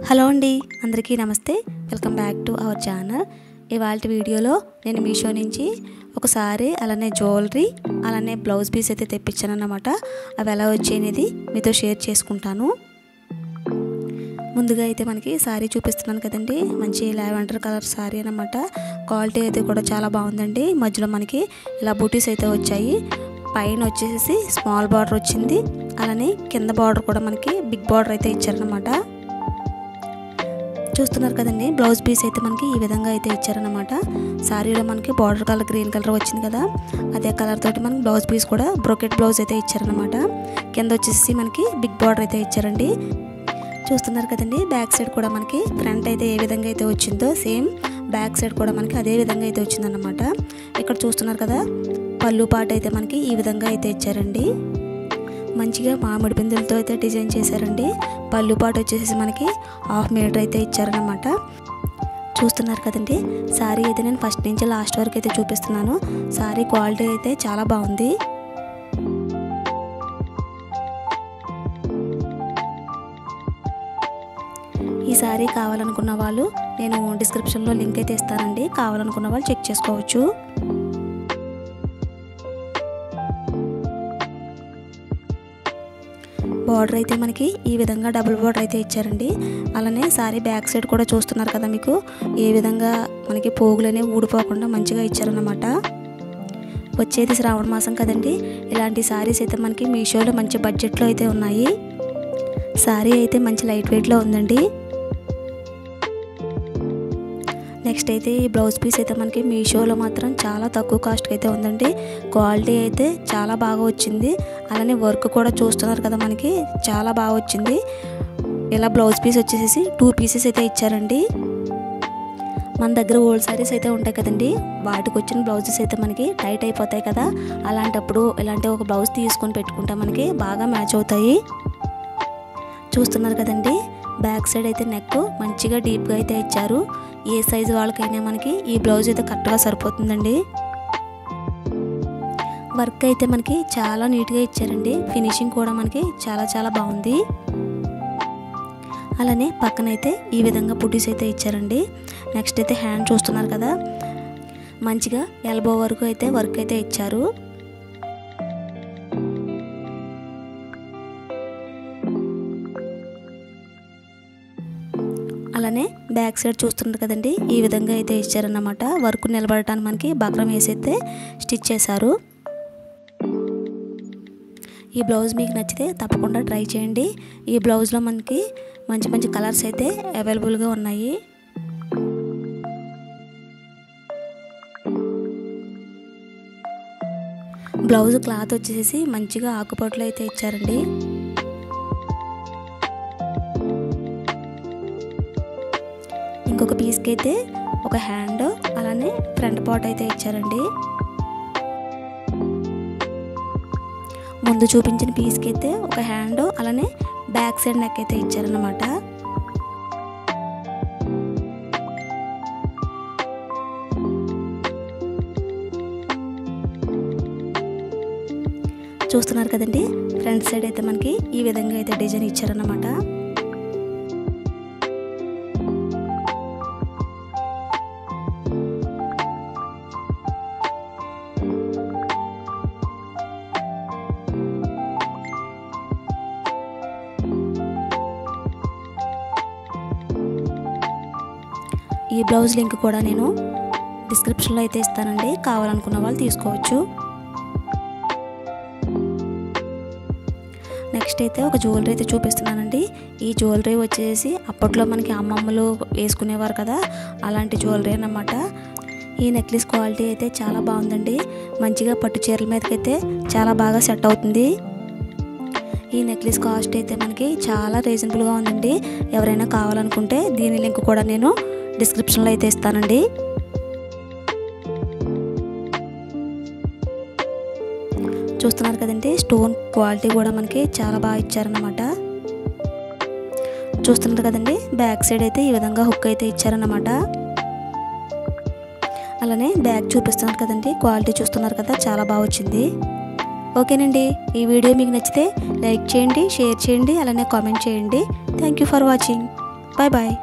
Hello అండి, అందరికీ నమస్తే. Welcome back to our channel. ఇవాళ వీడియోలో నేను మీషో నుంచి ఒకసారి అలానే జ్యువెలరీ అలానే బ్లౌజ్ పీస్ అయితే తెప్పించాను అన్నమాట. అవి ఎలా వచ్చాయనేది మీతో షేర్ చేసుకుంటాను. ముందుగా అయితే మనకి శారీ చూపిస్తున్నాను కదండి. మంచి లావెండర్ కలర్ శారీ అన్నమాట. క్వాలిటీ అయితే కూడా చాలా బాగుందండి. మధ్యలో మనకి ఇలా బూటీస్ అయితే వచ్చాయి. పైన వచ్చేసి స్మాల్ బార్డర్ వచ్చింది. అలానే కింద బార్డర్ కూడా మనకి బిగ్ బార్డర్ అయితే ఇచ్చారనమాట. చూస్తున్నారు కదండి, బ్లౌజ్ పీస్ అయితే మనకి ఈ విధంగా అయితే ఇచ్చారనమాట. శారీలో మనకి బార్డర్ కలర్ గ్రీన్ కలర్ వచ్చింది కదా, అదే కలర్ తోటి మనకి బ్లౌజ్ పీస్ కూడా బ్రోకెట్ బ్లౌజ్ అయితే ఇచ్చారనమాట. కింద వచ్చేసి మనకి బిగ్ బార్డర్ అయితే ఇచ్చారండి. చూస్తున్నారు కదండి, బ్యాక్ సైడ్ కూడా మనకి ఫ్రంట్ అయితే ఏ విధంగా అయితే వచ్చిందో సేమ్ బ్యాక్ సైడ్ కూడా మనకి అదే విధంగా అయితే వచ్చిందన్నమాట. ఇక్కడ చూస్తున్నారు కదా, పళ్ళు పాట అయితే మనకి ఈ విధంగా అయితే ఇచ్చారండి. మంచిగా మామిడి పిందులతో అయితే డిజైన్ చేశారండి. పళ్ళు పాటు వచ్చేసి మనకి 1/2 మీటర్ అయితే ఇచ్చారనమాట. చూస్తున్నారు కదండి, శారీ అయితే నేను ఫస్ట్ నుంచి లాస్ట్ వరకు అయితే చూపిస్తున్నాను. శారీ క్వాలిటీ అయితే చాలా బాగుంది. ఈ శారీ కావాలనుకున్న వాళ్ళు నేను డిస్క్రిప్షన్లో లింక్ అయితే ఇస్తానండి. కావాలనుకున్న వాళ్ళు చెక్ చేసుకోవచ్చు. బార్డర్ అయితే మనకి ఈ విధంగా డబుల్ బార్డర్ అయితే ఇచ్చారండి. అలానే శారీ బ్యాక్ సైడ్ కూడా చూస్తున్నారు కదా, మీకు ఏ విధంగా మనకి పోగులు అనేవి ఊడిపోకుండా మంచిగా ఇచ్చారన్నమాట. వచ్చేది శ్రావణ మాసం కదండి. ఇలాంటి శారీస్ అయితే మనకి మీషోలో మంచి బడ్జెట్లో అయితే ఉన్నాయి. శారీ అయితే మంచి లైట్ వెయిట్లో ఉందండి. నెక్స్ట్ అయితే ఈ బ్లౌజ్ పీస్ అయితే మనకి మీషోలో మాత్రం చాలా తక్కువ కాస్ట్కి అయితే ఉందండి. క్వాలిటీ అయితే చాలా బాగా వచ్చింది. అలానే వర్క్ కూడా చూస్తున్నారు కదా, మనకి చాలా బాగా వచ్చింది. ఇలా బ్లౌజ్ పీస్ వచ్చేసి 2 పీసెస్ అయితే ఇచ్చారండి. మన దగ్గర ఓల్డ్ శారీస్ అయితే ఉంటాయి కదండి, వాటికి వచ్చిన బ్లౌజెస్ అయితే మనకి టైట్ అయిపోతాయి కదా. అలాంటప్పుడు ఇలాంటి ఒక బ్లౌజ్ తీసుకొని పెట్టుకుంటే మనకి బాగా మ్యాచ్ అవుతాయి. చూస్తున్నారు కదండి, బ్యాక్ సైడ్ అయితే నెక్ మంచిగా డీప్గా అయితే ఇచ్చారు. ఏ సైజు వాళ్ళకైనా మనకి ఈ బ్లౌజ్ అయితే కరెక్ట్గా సరిపోతుందండి. వర్క్ అయితే మనకి చాలా నీట్గా ఇచ్చారండి. ఫినిషింగ్ కూడా మనకి చాలా చాలా బాగుంది. అలానే పక్కనైతే ఈ విధంగా బుటీస్ అయితే ఇచ్చారండి. నెక్స్ట్ అయితే హ్యాండ్ చూస్తున్నారు కదా, మంచిగా ఎల్బో వరకు అయితే వర్క్ అయితే ఇచ్చారు. అలానే బ్యాక్ సైడ్ చూస్తున్నారు కదండి, ఈ విధంగా అయితే ఇచ్చారన్నమాట. వర్క్ నిలబడటానికి మనకి బక్రం వేసి అయితే స్టిచ్ చేశారు. ఈ బ్లౌజ్ మీకు నచ్చితే తప్పకుండా ట్రై చేయండి. ఈ బ్లౌజ్లో మనకి మంచి మంచి కలర్స్ అయితే అవైలబుల్గా ఉన్నాయి. బ్లౌజ్ క్లాత్ వచ్చేసి మంచిగా ఆకుపట్లు అయితే ఇచ్చారండి. ఇంకొక పీస్కి అయితే ఒక హ్యాండ్ అలానే ఫ్రంట్ పార్ట్ అయితే ఇచ్చారండి. ముందు చూపించిన పీస్కి అయితే ఒక హ్యాండ్ అలానే బ్యాక్ సైడ్ నెక్ అయితే ఇచ్చారన్నమాట. చూస్తున్నారు కదండి, ఫ్రంట్ సైడ్ అయితే మనకి ఈ విధంగా అయితే డిజైన్ ఇచ్చారన్నమాట. ఈ బ్లౌజ్ లింక్ కూడా నేను డిస్క్రిప్షన్లో అయితే ఇస్తానండి. కావాలనుకున్న వాళ్ళు తీసుకోవచ్చు. నెక్స్ట్ అయితే ఒక జ్యువెలరీ అయితే చూపిస్తున్నానండి. ఈ జ్యువెలరీ వచ్చేసి అప్పట్లో మనకి అమ్మమ్మలు వేసుకునేవారు కదా, అలాంటి జ్యువెలరీ అన్నమాట. ఈ నెక్లెస్ క్వాలిటీ అయితే చాలా బాగుందండి. మంచిగా పట్టు చీరల మీదకి అయితే చాలా బాగా సెట్ అవుతుంది. ఈ నెక్లెస్ కాస్ట్ అయితే మనకి చాలా రీజనబుల్గా ఉందండి. ఎవరైనా కావాలనుకుంటే దీని లింక్ కూడా నేను డిస్క్రిప్షన్లో అయితే ఇస్తానండి. చూస్తున్నారు కదండి, స్టోన్ క్వాలిటీ కూడా మనకి చాలా బాగా ఇచ్చారన్నమాట. చూస్తున్నారు కదండి, బ్యాక్ సైడ్ అయితే ఈ విధంగా హుక్ అయితే ఇచ్చారన్నమాట. అలానే బ్యాక్ చూపిస్తున్నారు కదండి, క్వాలిటీ చూస్తున్నారు కదా, చాలా బాగా వచ్చింది. ఓకేనండి, ఈ వీడియో మీకు నచ్చితే లైక్ చేయండి, షేర్ చేయండి, అలానే కామెంట్ చేయండి. Thank you for watching. Bye bye.